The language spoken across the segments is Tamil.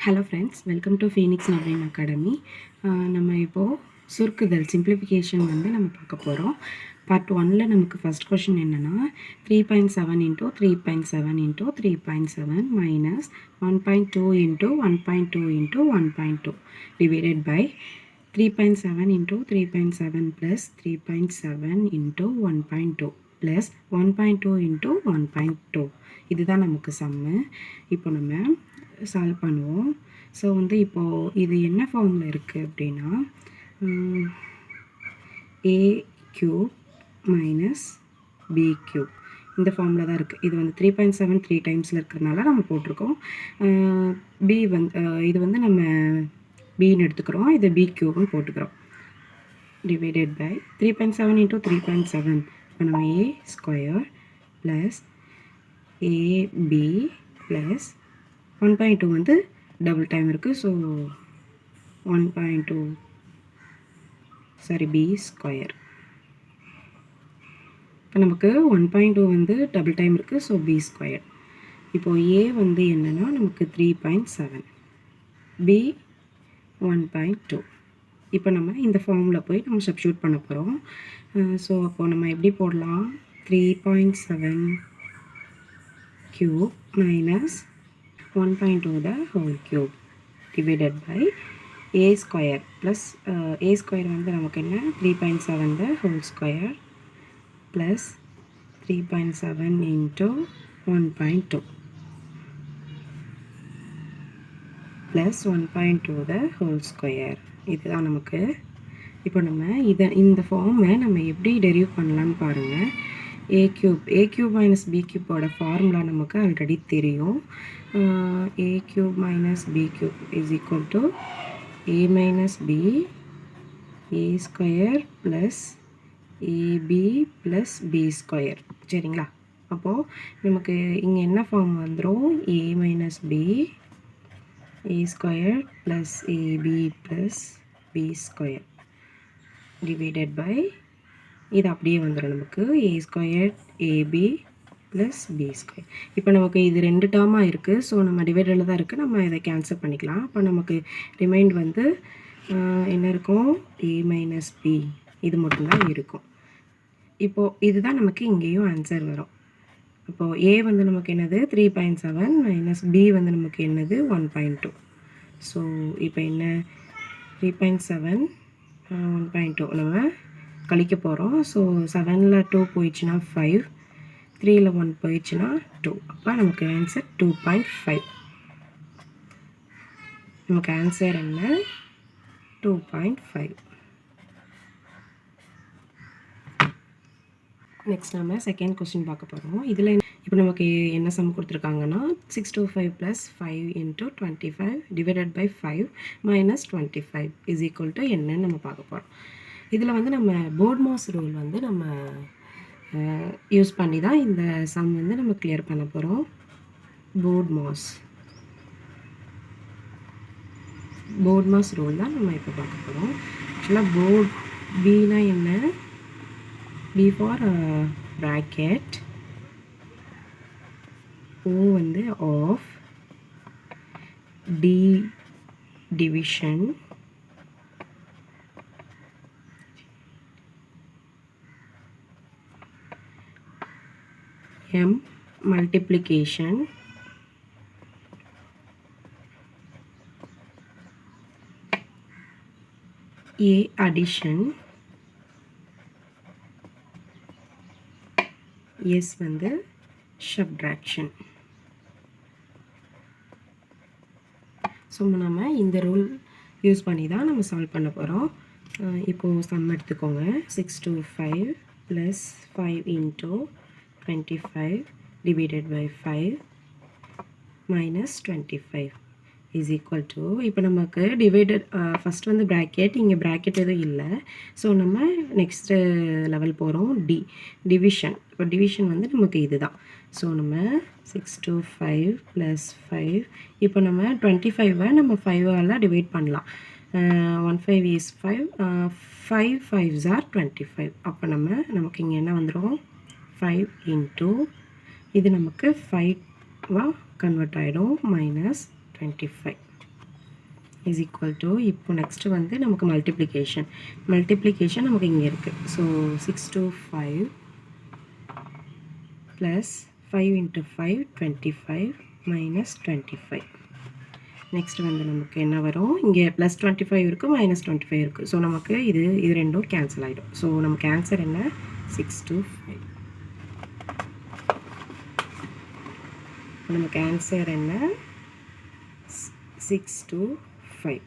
Hello friends, welcome to Phoenix Naveen academy. நம்ம இப்போது சுருக்குதல் சிம்பிளிஃபிகேஷன் வந்து நம்ம பார்க்க போகிறோம். பார்ட் 1ல் நமக்கு ஃபஸ்ட் கொஷின் என்னென்னா 3.7 into 3.7 into 3.7 minus 1.2 into 1.2 into 1.2 divided by 3.7 into 3.7 plus 3.7 into 1.2 plus 1.2 into 1.2. இதுதான் நமக்கு சம்மு. இப்போ நம்ம சால்வ் பண்ணுவோம். ஸோ வந்து இப்போது இது என்ன ஃபார்மில் இருக்குது அப்படின்னா a cube minus B cube இந்த ஃபார்மில் தான் இருக்குது. இது வந்து 3.7 3 டைம்ஸில் இருக்கிறதுனால நம்ம போட்டிருக்கோம். பி வந்து இது வந்து நம்ம பின்னு எடுத்துக்கிறோம், இது பி கியூப்னு போட்டுக்கிறோம். டிவைடட் பை 3.7 இன்ட்டு 3.7 இப்போ நம்ம A square plus AB plus 1.2 வந்து டபுள் டைம் இருக்குது. So 1.2 B square. இப்போ நமக்கு 1.2 வந்து டபுள் டைம் இருக்குது. So B square. இப்போது ஏ வந்து என்னென்னா நமக்கு 3.7, பி 1.2. இப்போ நம்ம இந்த ஃபார்மில் போய் நம்ம சப்ஸ்டியூட் பண்ண போகிறோம். ஸோ அப்போது நம்ம எப்படி போடலாம்? 3.7 cube minus 1.2 the whole cube divided by a square plus a square வந்து நமக்கு என்ன 3.7 the whole square plus 3.7 into 1.2 plus 1.2 the whole square. இதுதான் நமக்கு. இப்போ நம்ம இந்த ஃபார்மை நம்ம எப்படி டெரிவ் பண்ணலான்னு பாருங்கள். a cube minus b cube formula நமக்கு ஆல்ரெடி தெரியும். a cube minus b cube is equal to a minus b a square plus ab plus b square. சரிங்களா? அப்போது நமக்கு இங்கே என்ன ஃபார்ம் வந்துடும்? a minus b a square plus ab plus b square divided by இது அப்படியே வந்துடும் நமக்கு a square AB plus B square. இப்போ நமக்கு இது 2 டேர்மாக இருக்குது. ஸோ நம்ம டிவைடரில் தான் இருக்குது, நம்ம இதை கேன்சல் பண்ணிக்கலாம். அப்போ நமக்கு ரிமைண்ட் வந்து என்ன இருக்கும்? a மைனஸ் பி இது மட்டும்தான் இருக்கும். இப்போது இதுதான் நமக்கு இங்கேயும் ஆன்சர் வரும். இப்போது ஏ வந்து நமக்கு என்னது 3.7 மைனஸ் பி வந்து நமக்கு என்னது 1.2. ஸோ இப்போ என்ன 3.7 1.2 நம்ம கழிக்க போகிறோம். ஸோ 7ல் 2 போயிடுச்சுன்னா 5, 3ல் 1 போயிடுச்சுன்னா 2. அப்போ நமக்கு ஆன்சர் 2.5. நமக்கு ஆன்சர் என்ன? 2.5. நெக்ஸ்ட் நம்ம செகண்ட் கொஸ்டின் பார்க்க போகிறோம். இதில் இப்போ நமக்கு என்ன சம் கொடுத்துருக்காங்கன்னா 625 plus 5 into 25 divided by 5 minus 25 is equal to என்னன்னு நம்ம பார்க்க போகிறோம். இதில் வந்து நம்ம போர்ட்மாஸ் ரூல் வந்து நம்ம யூஸ் பண்ணி தான் இந்த சம் வந்து நம்ம கிளியர் பண்ண போகிறோம். போர்ட்மாஸ் ரூல் தான் நம்ம இப்போ பார்க்க போகிறோம். ஆக்சுவலாக போர்ட் பினா என்ன? பி ஃபார் ப்ராக்கெட், ஓ வந்து of, D division, m multiplication, a addition, s வந்து subtraction. ஸோ நம்ம இந்த ரூல் யூஸ் பண்ணி தான் நம்ம சால்வ் பண்ண போகிறோம். இப்போது சம் எடுத்துக்கோங்க. 625 plus 5 into 25 divided by 5 minus 25 is equal to, இப்போ நமக்கு டிவைடட் ஃபஸ்ட் வந்து ப்ராக்கெட், இங்கே ப்ராக்கெட் எதுவும் இல்லை. ஸோ நம்ம நெக்ஸ்ட்டு லெவல் போகிறோம். டிவிஷன். இப்போ டிவிஷன் வந்து நமக்கு இதுதான். ஸோ நம்ம 625 ப்ளஸ் 5, இப்போ நம்ம 25 நம்ம 5ஆல் டிவைட் பண்ணலாம். 1 5 is 5, 5 5s are 25. அப்போ நமக்கு இங்கே என்ன வந்துடும்? 5 இன்ட்டு இது நமக்கு 5 கன்வெர்ட் ஆகிடும் மைனஸ் 25. இஸ் ஈக்குவல் டு இப்போ நெக்ஸ்ட்டு வந்து நமக்கு மல்டிப்ளிகேஷன் நமக்கு இங்கே இருக்குது. So 6 to 5 plus 5 into 5 25 minus 25. Next வந்து நமக்கு என்ன வரும், இங்கே ப்ளஸ் 25 இருக்குது மைனஸ் 25 இருக்குது. ஸோ நமக்கு இது ரெண்டும் கேன்சல் ஆகிடும். ஸோ நமக்கு ஆன்சர் என்ன 6 to 5. நமக்கு ஆன்சர் என்ன 6 to 5.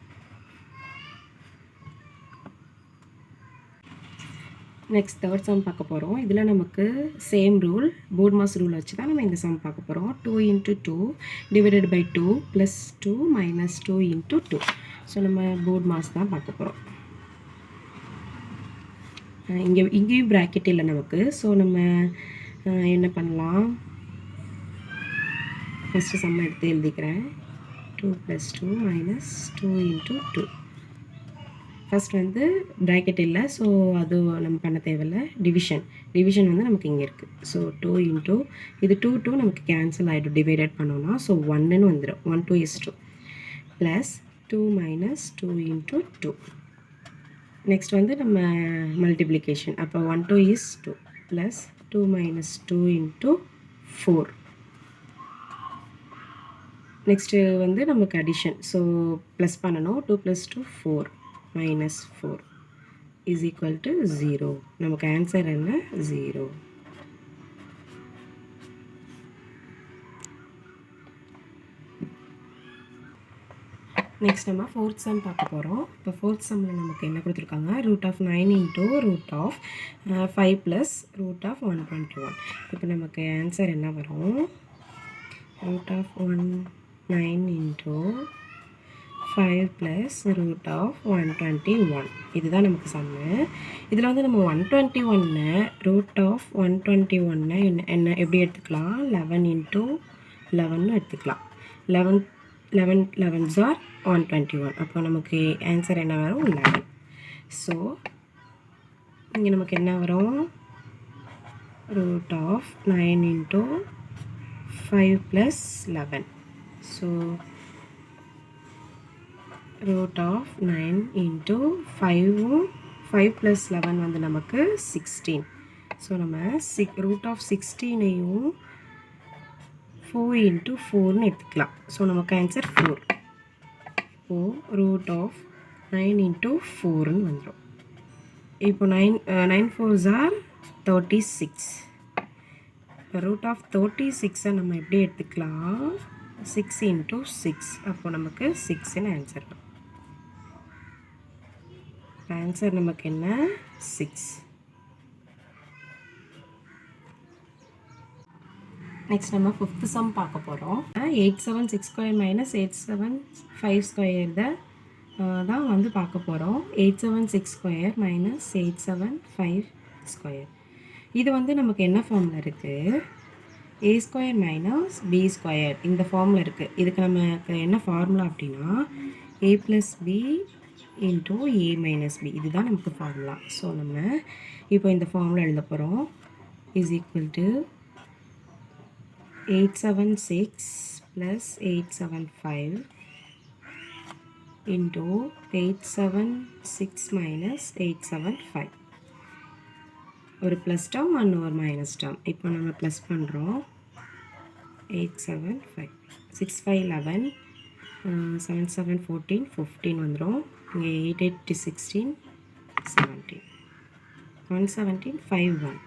நெக்ஸ்ட் தேர்ட் சம் பார்க்க போகிறோம். இதில் நமக்கு சேம் ரூல், போர்ட்மாஸ் ரூல் வச்சு தான் நம்ம இந்த சம் பார்க்க போகிறோம். 2 into 2 divided by 2 plus 2 minus 2 into 2. So நம்ம போர்ட்மாஸ் தான் பார்க்க போகிறோம். இங்கேயும் ப்ராக்கெட் இல்லை நமக்கு. ஸோ நம்ம என்ன பண்ணலாம், ஃபஸ்ட்டு சம் எடுத்து எழுதிக்கிறேன். 2 plus 2 minus 2 into 2. ஃபஸ்ட் வந்து ப்ராக்கெட் இல்லை, ஸோ அது நம்ம பண்ண தேவையில்லை. டிவிஷன் வந்து நமக்கு இங்கே இருக்குது. ஸோ 2 into இது 2 நமக்கு கேன்சல் ஆகிடும் டிவைடட் பண்ணோன்னா. ஸோ 1ன்னு வந்துடும். 1 2 is 2 plus 2 minus 2 into 2. Next வந்து நம்ம மல்டிப்ளிகேஷன். அப்போ 1 2 is 2 plus 2 minus 2 into 4. Next வந்து நமக்கு அடிஷன். ஸோ ப்ளஸ் பண்ணணும். 2 plus 2 4 minus 4 is equal to 0. நமக்கு ஆன்சர் என்ன 0. நெக்ஸ்ட் நம்ம ஃபோர்த் சம் பார்க்க போகிறோம். இப்போ ஃபோர்த் சம்மில் நமக்கு என்ன கொடுத்துருக்காங்க, root of 9 into root of 5 plus root of 121. இப்போ நமக்கு ஆன்சர் என்ன வரும், root of 9 into 5 plus root of 121. இதுதான் நமக்கு சம்மு. இதில் வந்து நம்ம 121 ரூட் ஆஃப் 121 என்ன எப்படி எடுத்துக்கலாம், 11 into 11 எடுத்துக்கலாம். 11 11s are 121. அப்போ நமக்கு ஆன்சர் என்ன வரும் 11. ஸோ இங்கே நமக்கு என்ன வரும், root of 9 into 5 plus 11. So root of 9 into 5 plus 11 வந்து நமக்கு 16. ஸோ நம்ம root of 16ஐயும் 4 into 4ன்னு எடுத்துக்கலாம். ஸோ நமக்கு ஆன்சர் 4. இப்போது root of 9 into 4ன்னு வந்துடும். இப்போ 9 4s are 36. இப்போ root of 36ஐ நம்ம எப்படி எடுத்துக்கலாம், 6 into 6. அப்போ நமக்கு 6ன்னு ஆன்சர் வரும். ஆன்சர் நமக்கு என்ன 6. நெக்ஸ்ட் நம்ம ஃபிஃப்த் சம் பார்க்க போகிறோம். 8 7 6 ஸ்கொயர் மைனஸ் 8 7 5 ஸ்கொயர் தான் வந்து பார்க்க போகிறோம். 8 7 6 ஸ்கொயர் மைனஸ் 8 7 5 ஸ்கொயர். இது வந்து நமக்கு என்ன ஃபார்மில் இருக்குது, a square minus b square இந்த ஃபார்மில் இருக்குது. இதுக்கு நமக்கு என்ன ஃபார்முலா அப்படின்னா a plus b into a minus b. இதுதான் நமக்கு ஃபார்முலா. ஸோ நம்ம இப்போ இந்த ஃபார்முலா எழுத போகிறோம். Is equal to 876 plus 875 into 876 minus 875. ஒரு ப்ளஸ் டேர்ம் அண்ட் ஒரு மைனஸ் டேர்ம். இப்போ நம்ம ப்ளஸ் பண்ணுறோம். 875 6 5 11 7 7 14 15 வந்துடும். இங்கே 8 8 16 17 117 5 1.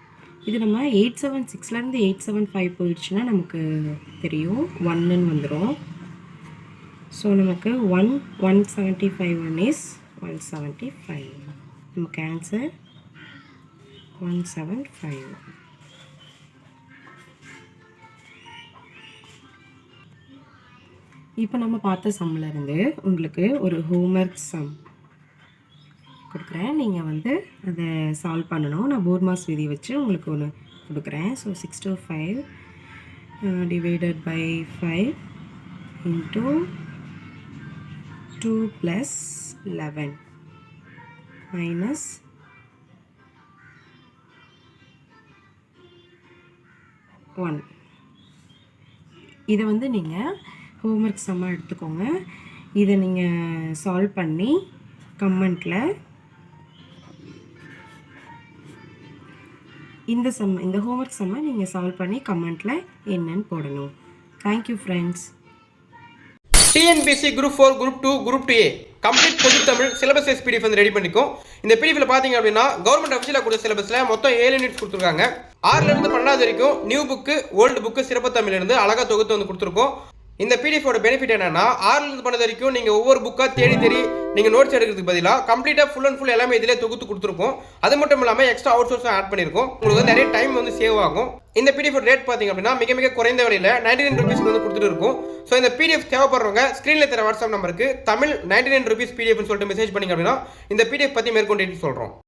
இது நம்ம 876லேருந்து 875 போயிடுச்சுன்னா நமக்கு தெரியும் 1ன்னு வந்துடும். ஸோ நமக்கு 175 1 is 175. நமக்கு ஆன்சர் 175. இப்போ நம்ம பார்த்த சம்மிலேருந்து உங்களுக்கு ஒரு ஹோம்ஒர்க் சம் கொடுக்குறேன். நீங்கள் வந்து அதை சால்வ் பண்ணணும். நான் போர்ட்மாஸ் விதி வச்சு உங்களுக்கு ஒன்று கொடுக்குறேன். So 6 to 5 divided by 5 into 2 plus 11 minus 1. இதை வந்து நீங்கள் ஹோம்ஒர்க் சம்மாக எடுத்துக்கோங்க. இதை நீங்கள் சால்வ் பண்ணி கமெண்ட்டில் இந்த ஹோம்ஒர்க் சம்மை நீங்கள் சால்வ் பண்ணி கமெண்ட்டில் என்னன்னு போடணும். Thank you friends. TNPSC group 4 group 2 group 2A complete பொது தமிழ் சிலபஸ் வைஸ் பிடிஎஃப் வந்து ரெடி பண்ணிக்கும். இந்த பிடிஎஃப்ல பாத்தீங்க அப்படின்னா கவர்மெண்ட் அஃபிஷியலா கொடுத்த சிலபஸ்ல மொத்தம் 7 யூனிட்ஸ் கொடுத்துருக்காங்க. 6ல இருந்து 12வது வரைக்கும் நியூ புக்கு ஓல்டு புக்கு சிறப்பு தமிழ்ல இருந்து அழகா தொகுத்து வந்து கொடுத்துருக்கோம். இந்த பிடிஎஃபோட பெனிஃபிட் என்னன்னா 6ல இருந்து 12 வரைக்கும் நீங்க ஒவ்வொரு புக்கா தேடி நீங்க நோட்ஸ் எடுக்கிறதுக்கு பதிலாக கம்ப்ளீட்டா ஃபுல் அண்ட் ஃபுல் எல்லாமே இதிலே தொகுத்து கொடுத்துருக்கோம். அது மட்டும் இல்லாம எக்ஸ்ட்ரா அவுட் சோர்ஸும் ஆட் பண்ணிருக்கோம். உங்களுக்கு வந்து நிறைய டைம் வந்து சேவ் ஆகும். இந்த பிடிஎஃப் ரேட் பாத்தீங்க அப்படின்னா மிக குறைந்த விலையில 99 ரூபீஸ்க்கு வந்து கொடுத்துட்டு இருக்கும். ஸோ இந்த பிடிஎஃப் தேவைப்படுறவங்க ஸ்க்ரீன்ல தர வாட்ஸ்அப் நம்பருக்கு தமிழ் 99 ரூபீஸ் பிடிஎஃப்னு சொல்லிட்டு மெசேஜ் பண்ணிங்க அப்படின்னா இந்த பிடிஎஃப் பத்தி மேற்கொண்டு சொல்றோம்.